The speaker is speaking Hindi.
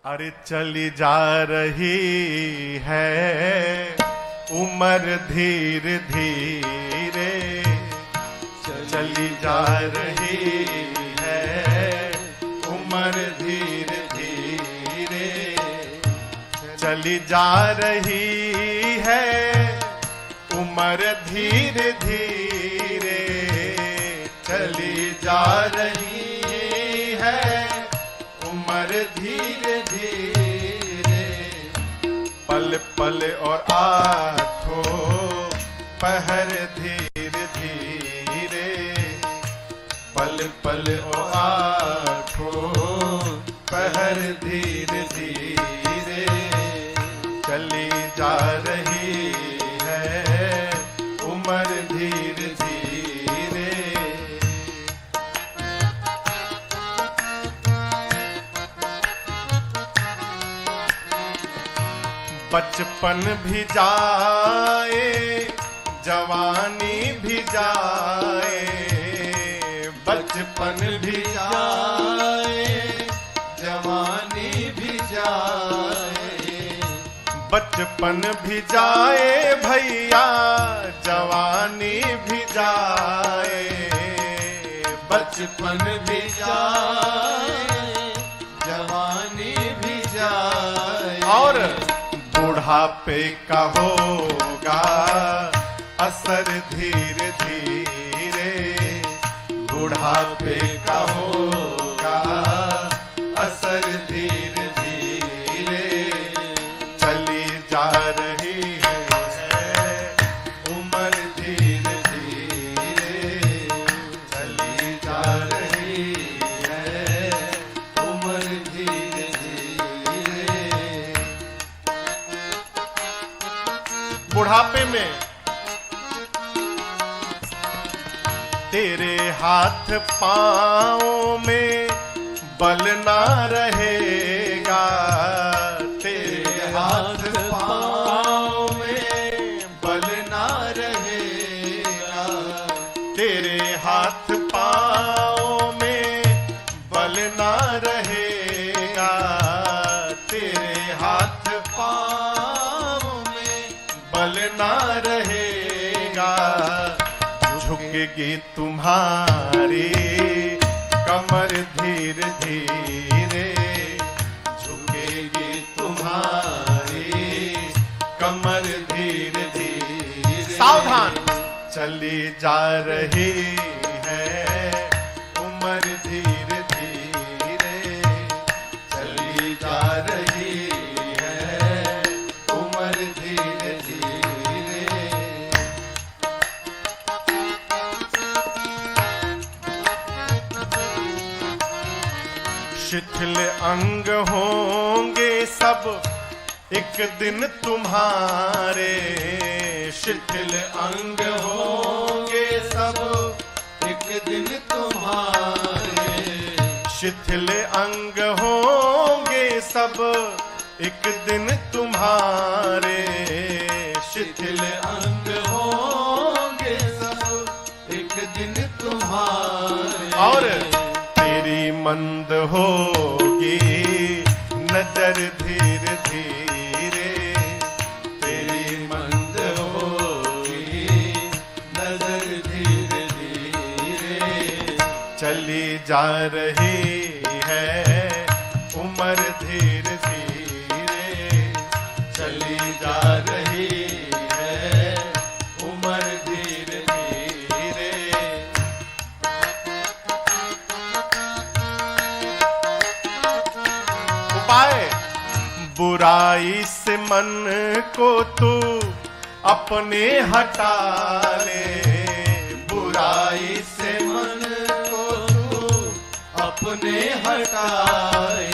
अरे चली जा रही है उम्र धीरे धीरे, चली जा रही है उम्र धीरे धीरे, चली जा रही है उम्र धीरे धीरे, चली जा रही है उम्र धीरे धीरे। पल पल और आठों पहर धीरे धीरे, पल पल और आठों पहर धीरे धीरे, चली जा रही है उम्र धीरे धीरे। बचपन भी जाए जवानी भी जाए, बचपन भी जाए जवानी भी जाए, बचपन भी जाए भैया जवानी भी जाए, बचपन भी जाए जवानी भी जाए। और बुढ़ापे का होगा असर धीरे धीरे, बुढ़ापे का होगा असर धीरे धीरे, चली जा रही है उम्र धीरे धीरे, चली जा रही है उम्र धीरे धीरे। बुढ़ापे में तेरे हाथ पाँव में बल ना रहेगा, तेरे हाथ पाँव में बल ना रहेगा, तेरे हाथ पाँव में बल ना रहेगा, तेरे हाथ पाँव में बल ना रहेगा। झुकेगी तुम्हारी कमर धीरे धीरे, झुकेगी तुम्हारी कमर धीरे धीरे। सावधान, चली जा रही है उम्र धीरे धीरे, चली जा रही है उम्र धीरे धीरे। शिथिल अंग होंगे सब एक दिन तुम्हारे, शिथिल अंग होंगे सब एक दिन तुम्हारे, शिथिल अंग होंगे सब एक दिन तुम्हारे, शिथिल अंग होंगे सब एक दिन तुम्हारे। और तेरी मंद होगी नजर धीरे धीरे, तेरी मंद होगी नजर धीरे धीरे, चली जा रही है उम्र धीरे धीरे, चली जा रही है उम्र धीरे धीरे। बुराई से मन को तू अपने हटा ले, बुराई से मन को तू अपने हटा ले,